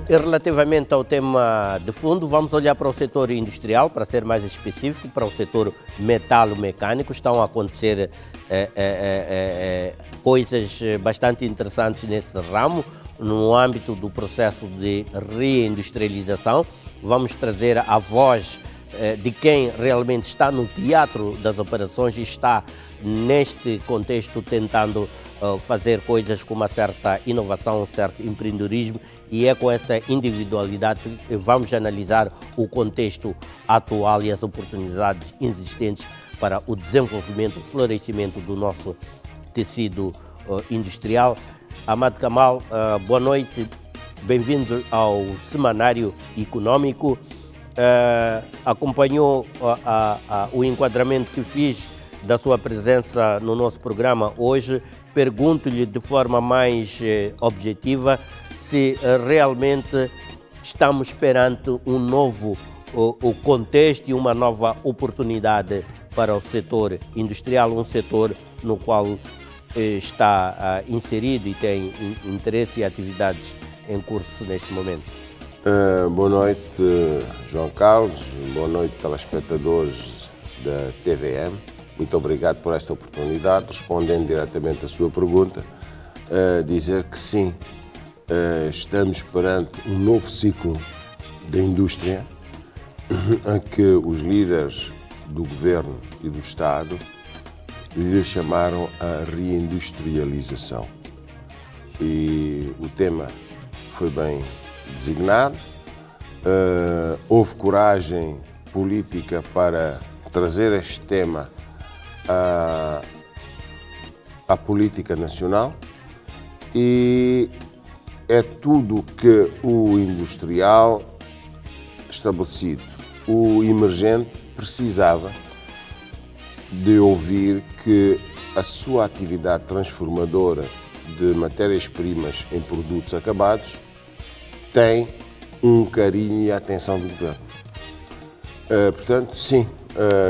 E relativamente ao tema de fundo, vamos olhar para o setor industrial, para ser mais específico, para o setor metalo-mecânico. Estão a acontecer coisas bastante interessantes nesse ramo, no âmbito do processo de reindustrialização. Vamos trazer a voz de quem realmente está no teatro das operações e está neste contexto tentando fazer coisas com uma certa inovação, um certo empreendedorismo, e é com essa individualidade que vamos analisar o contexto atual e as oportunidades existentes para o desenvolvimento, o florescimento do nosso tecido industrial. Amado Kamal, boa noite, bem-vindo ao Semanário Econômico. Acompanhou o enquadramento que fiz da sua presença no nosso programa hoje. Pergunto-lhe de forma mais objetiva se realmente estamos perante um novo contexto e uma nova oportunidade para o setor industrial, um setor no qual está inserido e tem interesse e atividades em curso neste momento. Boa noite, João Carlos, boa noite, telespectadores da TVM. Muito obrigado por esta oportunidade. Respondendo diretamente à sua pergunta, dizer que sim, estamos perante um novo ciclo da indústria a que os líderes do Governo e do Estado lhe chamaram a reindustrialização. E o tema foi bem designado, houve coragem política para trazer este tema à política nacional, e é tudo que o industrial estabelecido, o emergente, precisava de ouvir que a sua atividade transformadora de matérias-primas em produtos acabados tem um carinho e atenção do governo. Portanto, sim,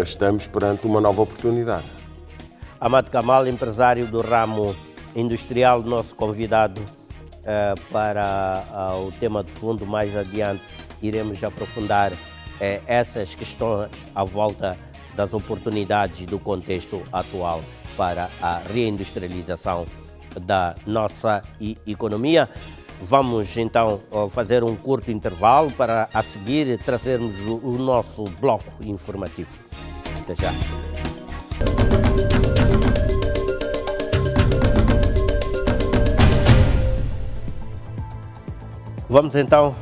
estamos perante uma nova oportunidade. Amado Kamal, empresário do ramo industrial, nosso convidado para o tema de fundo. Mais adiante iremos aprofundar essas questões à volta das oportunidades e do contexto atual para a reindustrialização da nossa economia. Vamos então fazer um curto intervalo para a seguir trazermos o nosso bloco informativo. Até já. Vamos então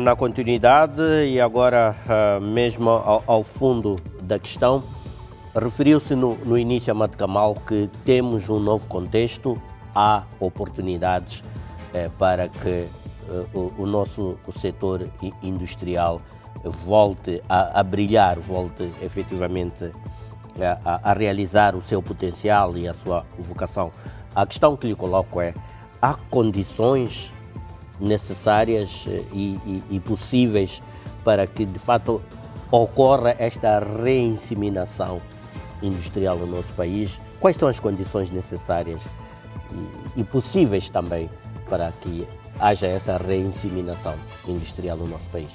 na continuidade e agora mesmo ao fundo da questão. Referiu-se no início, Amado Kamal, que temos um novo contexto, há oportunidades para que o nosso setor industrial volte a brilhar, volte efetivamente a realizar o seu potencial e a sua vocação. A questão que lhe coloco é: há condições necessárias e possíveis para que de fato ocorra esta reinseminação industrial no nosso país? Quais são as condições necessárias e possíveis também para que haja essa reinseminação industrial no nosso país?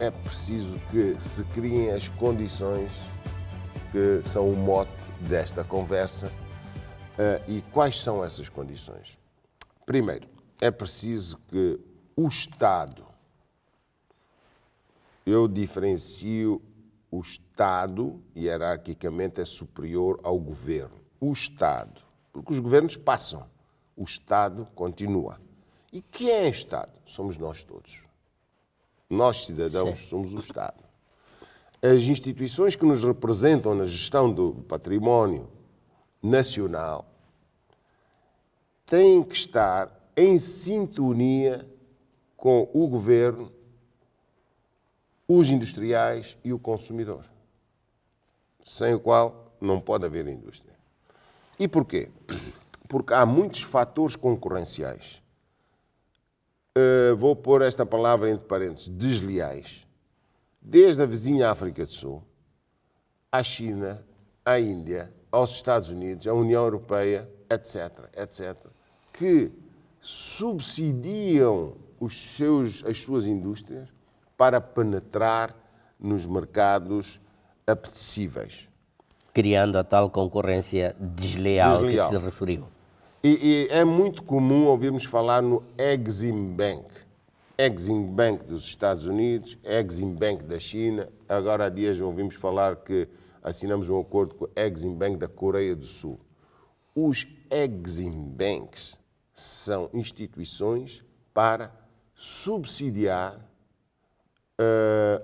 É preciso que se criem as condições que são o mote desta conversa. E quais são essas condições? Primeiro, é preciso que o Estado, eu diferencio o Estado, hierarquicamente é superior ao Governo. O Estado, porque os governos passam, o Estado continua. E quem é o Estado? Somos nós todos. Nós, cidadãos, sim, somos o Estado. As instituições que nos representam na gestão do património nacional têm que estar em sintonia com o governo, os industriais e o consumidor, sem o qual não pode haver indústria. E porquê? Porque há muitos fatores concorrenciais. Vou pôr esta palavra entre parênteses, desleais, desde a vizinha África do Sul, à China, à Índia, aos Estados Unidos, à União Europeia, etc., etc., que subsidiam as suas indústrias para penetrar nos mercados apetecíveis. Criando a tal concorrência desleal que se referiu. E é muito comum ouvirmos falar no Exim Bank. Exim Bank dos Estados Unidos, Exim Bank da China. Agora há dias ouvimos falar que assinamos um acordo com o Exim Bank da Coreia do Sul. Os Exim Banks são instituições para subsidiar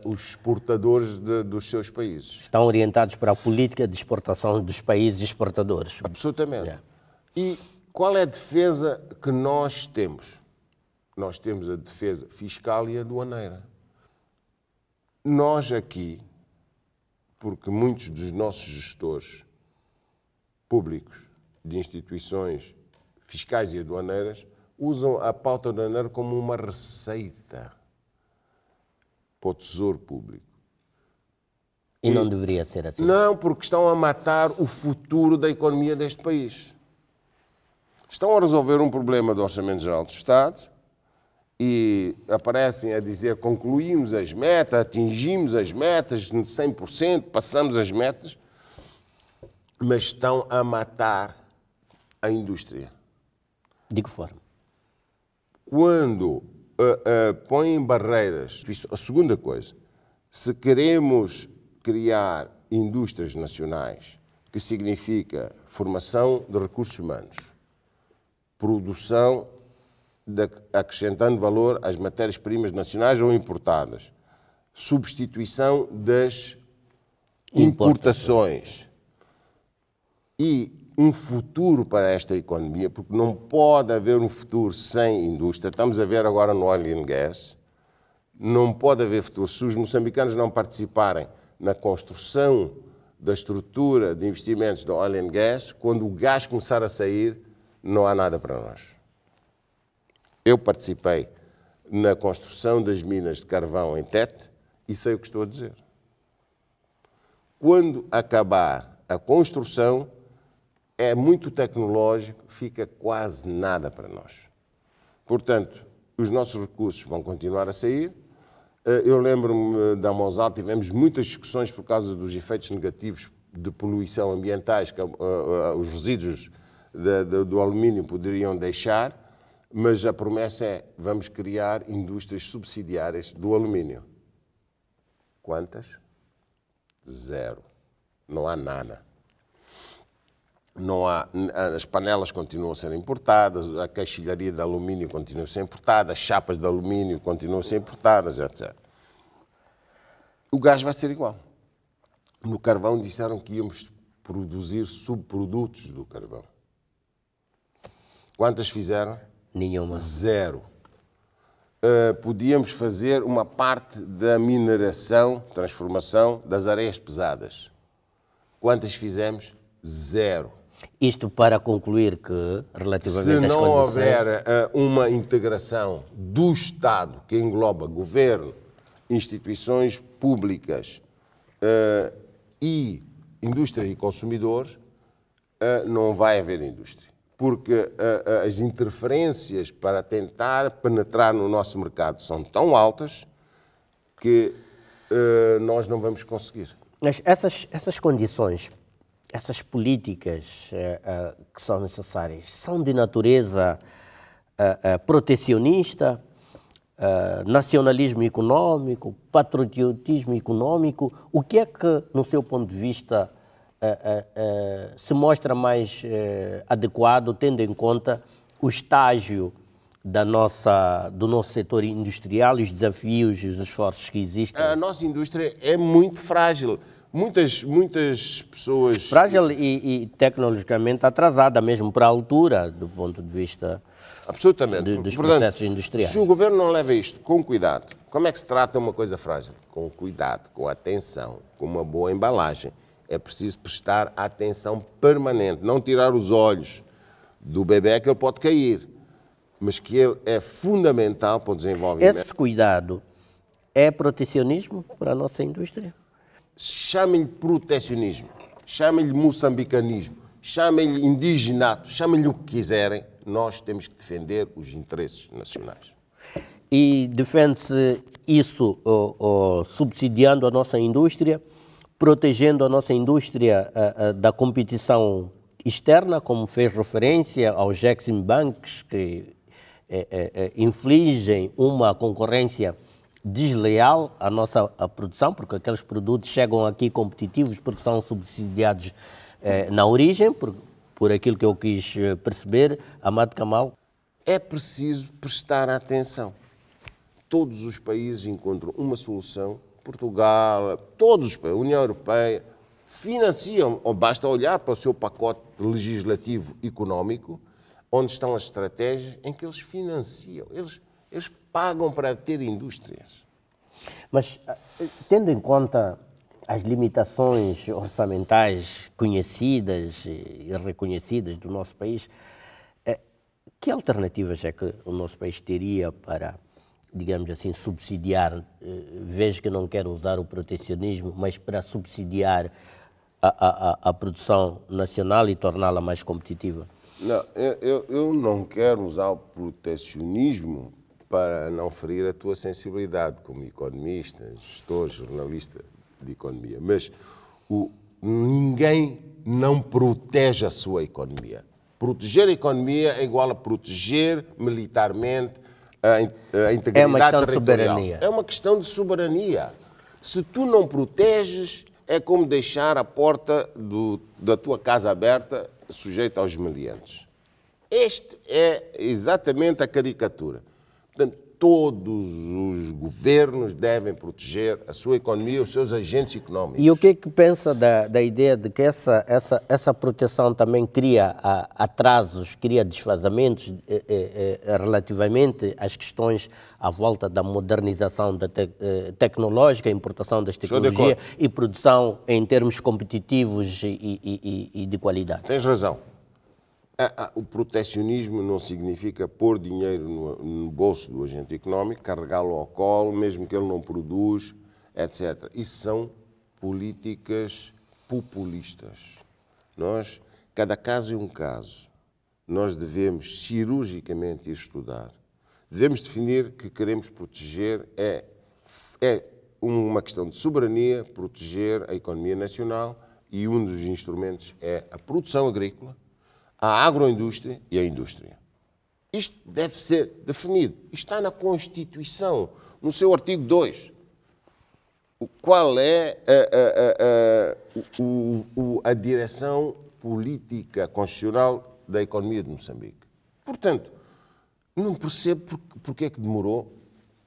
os exportadores dos seus países. Estão orientados para a política de exportação dos países exportadores. Absolutamente. Yeah. E qual é a defesa que nós temos? Nós temos a defesa fiscal e aduaneira. Nós aqui, porque muitos dos nossos gestores públicos de instituições fiscais e aduaneiras usam a pauta aduaneira como uma receita para o Tesouro Público. E não deveria ser assim? Não, porque estão a matar o futuro da economia deste país. Estão a resolver um problema do Orçamento Geral do Estado e aparecem a dizer que concluímos as metas, atingimos as metas de 100%, passamos as metas, mas estão a matar a indústria. De que forma? Quando põem barreiras. A segunda coisa, se queremos criar indústrias nacionais, que significa formação de recursos humanos, produção acrescentando valor às matérias-primas nacionais ou importadas, substituição das importações e um futuro para esta economia, porque não pode haver um futuro sem indústria. Estamos a ver agora no oil and gas. Não pode haver futuro se os moçambicanos não participarem na construção da estrutura de investimentos do oil and gas. Quando o gás começar a sair, não há nada para nós. Eu participei na construção das minas de carvão em Tete e sei o que estou a dizer. Quando acabar a construção, é muito tecnológico, fica quase nada para nós. Portanto, os nossos recursos vão continuar a sair. Eu lembro-me da Mosal, tivemos muitas discussões por causa dos efeitos negativos de poluição ambientais que os resíduos do alumínio poderiam deixar, mas a promessa é, vamos criar indústrias subsidiárias do alumínio. Quantas? Zero. Não há nada. Não há, as panelas continuam a ser importadas, a caixilharia de alumínio continua a ser importada, as chapas de alumínio continuam a ser importadas, etc. O gás vai ser igual. No carvão disseram que íamos produzir subprodutos do carvão. Quantas fizeram? Nenhuma. Zero. Podíamos fazer uma parte da mineração, transformação das areias pesadas. Quantas fizemos? Zero. Isto para concluir que, relativamente às condições... Se não houver uma integração do Estado, que engloba governo, instituições públicas e indústria e consumidores, não vai haver indústria. Porque as interferências para tentar penetrar no nosso mercado são tão altas que nós não vamos conseguir. Mas essas condições, essas políticas que são necessárias, são de natureza protecionista, nacionalismo econômico, patriotismo econômico? O que é que, no seu ponto de vista, se mostra mais adequado, tendo em conta o estágio do nosso setor industrial, os desafios e os esforços que existem? A nossa indústria é muito frágil. Muitas pessoas... Frágil e tecnologicamente atrasada, mesmo para a altura, do ponto de vista absolutamente. Dos processos industriais. Se o governo não leva isto com cuidado, como é que se trata uma coisa frágil? Com cuidado, com atenção, com uma boa embalagem. É preciso prestar atenção permanente, não tirar os olhos do bebê, que ele pode cair, mas que ele é fundamental para o desenvolvimento. Esse cuidado é protecionismo para a nossa indústria? Chamem-lhe protecionismo, chamem-lhe moçambicanismo, chamem-lhe indigenato, chamem-lhe o que quiserem, nós temos que defender os interesses nacionais. E defende-se isso subsidiando a nossa indústria, protegendo a nossa indústria da competição externa, como fez referência aos Exim Banks, que infligem uma concorrência desleal à nossa produção, porque aqueles produtos chegam aqui competitivos porque são subsidiados na origem, por aquilo que eu quis perceber. Amado Kamal. É preciso prestar atenção. Todos os países encontram uma solução. Portugal, todos os países, a União Europeia, financiam, ou basta olhar para o seu pacote legislativo económico, onde estão as estratégias em que eles financiam. Eles pagam para ter indústrias. Mas, tendo em conta as limitações orçamentais conhecidas e reconhecidas do nosso país, que alternativas é que o nosso país teria para, digamos assim, subsidiar, vejo que não quero usar o protecionismo, mas para subsidiar a produção nacional e torná-la mais competitiva? Não, eu não quero usar o protecionismo para não ferir a tua sensibilidade como economista, gestor, jornalista de economia, mas ninguém não protege a sua economia. Proteger a economia é igual a proteger militarmente a integridade territorial. É uma questão de soberania. É uma questão de soberania. Se tu não proteges, é como deixar a porta da tua casa aberta, sujeita aos meliantes. Este é exatamente a caricatura. Portanto, todos os governos devem proteger a sua economia, os seus agentes económicos. E o que é que pensa da ideia de que essa proteção também cria atrasos, cria desfazamentos relativamente às questões à volta da modernização tecnológica, importação das tecnologias e produção em termos competitivos e de qualidade? Tens razão. O protecionismo não significa pôr dinheiro no bolso do agente económico, carregá-lo ao colo, mesmo que ele não produz, etc. Isso são políticas populistas. Cada caso é um caso. Nós devemos cirurgicamente estudar. Devemos definir que queremos proteger, é uma questão de soberania, proteger a economia nacional, e um dos instrumentos é a produção agrícola, a agroindústria e a indústria. Isto deve ser definido. Isto está na Constituição, no seu artigo 2. Qual é a direção política constitucional da economia de Moçambique? Portanto, não percebo porque é que demorou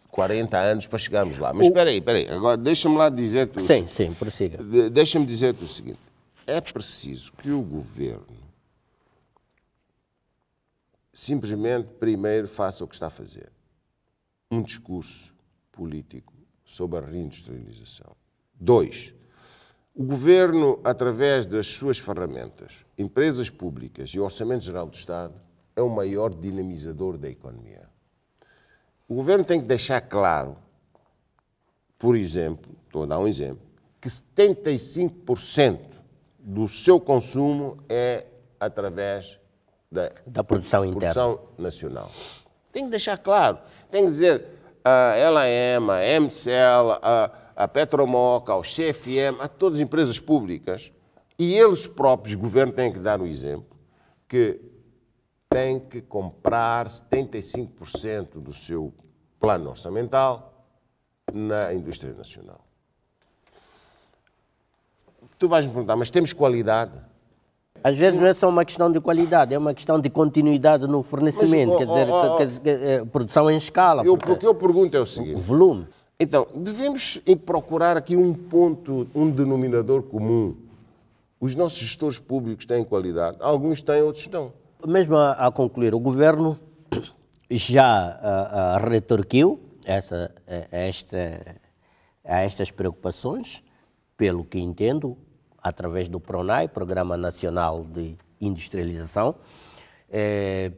40 anos para chegarmos lá. Mas espera aí. Agora deixa-me lá dizer-te Sim, prossiga. Deixa-me dizer-te o seguinte. É preciso que o governo simplesmente, primeiro, faça o que está a fazer. Um discurso político sobre a reindustrialização. 2. O governo, através das suas ferramentas, empresas públicas e o Orçamento Geral do Estado, é o maior dinamizador da economia. O governo tem que deixar claro, por exemplo, estou a dar um exemplo, que 75% do seu consumo é através da produção interna. Produção nacional. Tem que deixar claro. Tem que dizer a LAM, a MCL, a Petromoca, ao CFM, a todas as empresas públicas, e eles próprios, o governo, têm que dar o exemplo, que tem que comprar 75% do seu plano orçamental na indústria nacional. Tu vais me perguntar, mas temos qualidade? Às vezes não é só uma questão de qualidade, é uma questão de continuidade no fornecimento, quer dizer, produção em escala. O que eu pergunto é o seguinte. O volume. Então, devemos procurar aqui um ponto, um denominador comum. Os nossos gestores públicos têm qualidade, alguns têm, outros não. Mesmo a concluir, o governo já retorquiu estas preocupações, pelo que entendo, através do PRONAI, Programa Nacional de Industrialização,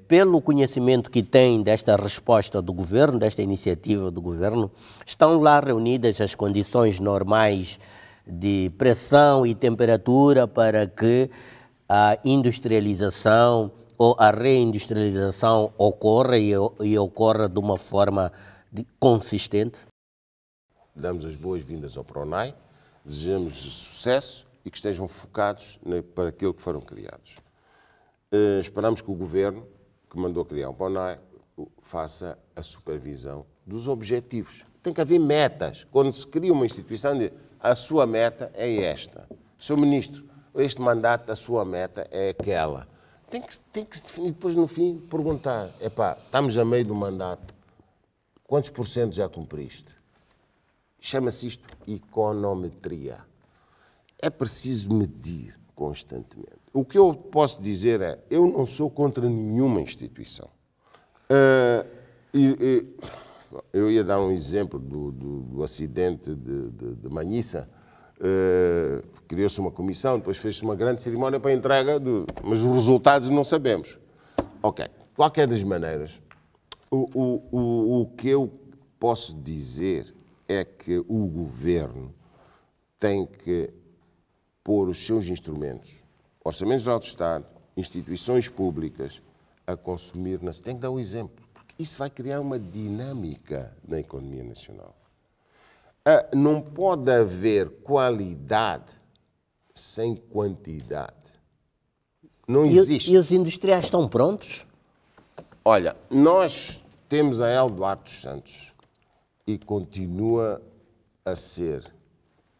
pelo conhecimento que tem desta resposta do governo, desta iniciativa do governo, estão lá reunidas as condições normais de pressão e temperatura para que a industrialização ou a reindustrialização ocorra e ocorra de uma forma, consistente? Damos as boas-vindas ao PRONAI, desejamos sucesso e que estejam focados para aquilo que foram criados. Esperamos que o Governo, que mandou criar o PRONAI, faça a supervisão dos objetivos. Tem que haver metas. Quando se cria uma instituição, a sua meta é esta. Sr. Ministro, este mandato, a sua meta é aquela. Tem que se definir depois, no fim, perguntar, estamos a meio do mandato, quantos por cento já cumpriste? Chama-se isto econometria. É preciso medir constantemente. O que eu posso dizer é, eu não sou contra nenhuma instituição. Eu ia dar um exemplo do acidente de Manhissa. Criou-se uma comissão, depois fez-se uma grande cerimónia para a entrega, mas os resultados não sabemos. Ok, de qualquer das maneiras, o que eu posso dizer é que o Governo tem que pôr os seus instrumentos, Orçamento Geral do Estado, instituições públicas, a consumir, tem que dar o exemplo, porque isso vai criar uma dinâmica na economia nacional. Não pode haver qualidade sem quantidade. Não existe. E os industriais estão prontos? Olha, nós temos a Eduardo dos Santos e continua a ser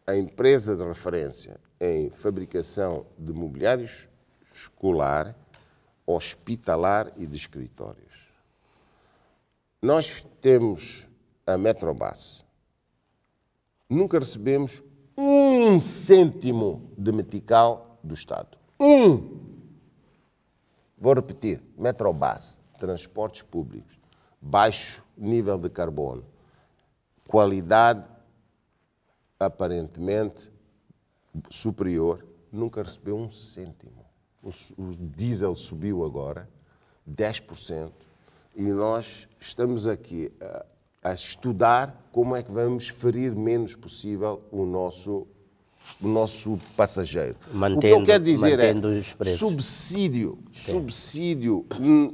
a empresa de referência em fabricação de mobiliários escolar, hospitalar e de escritórios. Nós temos a Metrobase. Nunca recebemos 1 cêntimo de metical do Estado. Vou repetir, Metrobase, transportes públicos, baixo nível de carbono, qualidade aparentemente superior, nunca recebeu 1 cêntimo. O diesel subiu agora 10% e nós estamos aqui a estudar como é que vamos ferir menos possível o nosso passageiro. O que eu quero dizer é, subsídio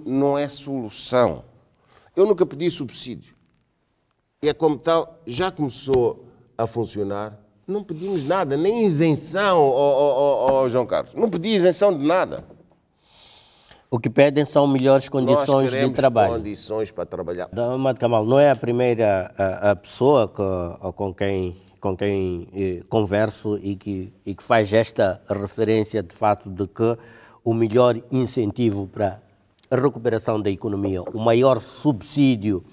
não é solução. Eu nunca pedi subsídio. E é como tal, já começou a funcionar, não pedimos nada, nem isenção, João Carlos. Não pedi isenção de nada. O que pedem são melhores condições de trabalho. Condições para trabalhar. Amado Kamal, não é a primeira a pessoa com quem converso e que faz esta referência, de fato, de que o melhor incentivo para a recuperação da economia, o maior subsídio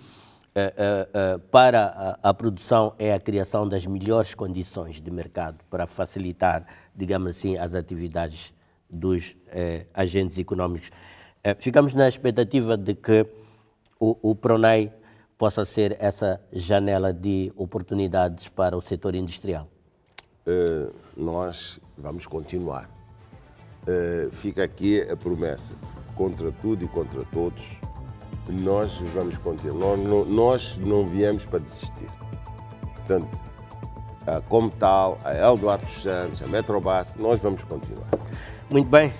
para a produção é a criação das melhores condições de mercado para facilitar, digamos assim, as atividades dos agentes económicos. Ficamos na expectativa de que o PRONAI possa ser essa janela de oportunidades para o setor industrial. Nós vamos continuar. Fica aqui a promessa, contra tudo e contra todos, nós vamos continuar. Nós não viemos para desistir. Portanto, como tal, a Eduardo dos Santos, a Metrobase, nós vamos continuar. Muito bem,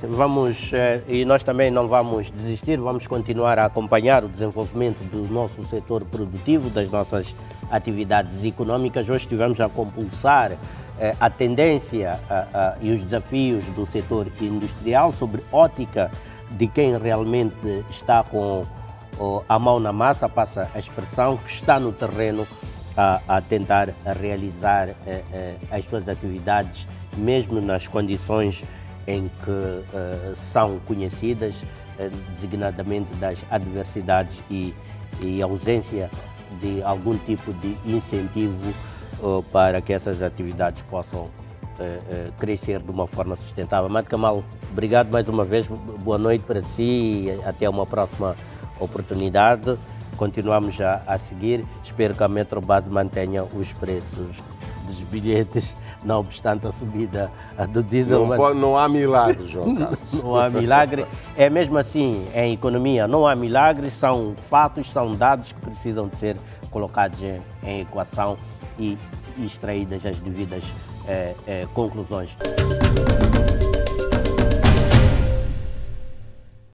e nós também não vamos desistir, vamos continuar a acompanhar o desenvolvimento do nosso setor produtivo, das nossas atividades económicas. Hoje estivemos a compulsar a tendência e os desafios do setor industrial sobre ótica de quem realmente está com a mão na massa, passa a expressão, que está no terreno a tentar realizar as suas atividades, mesmo nas condições em que são conhecidas, designadamente das adversidades e ausência de algum tipo de incentivo para que essas atividades possam crescer de uma forma sustentável. Amado Kamal, obrigado mais uma vez, boa noite para si e até uma próxima oportunidade. Continuamos a seguir, espero que a Metrobase mantenha os preços dos bilhetes, não obstante a subida do diesel. Não há milagre, João Carlos. Não há milagre. É mesmo assim, em economia não há milagres, são fatos, são dados que precisam de ser colocados em equação e extraídas as devidas conclusões.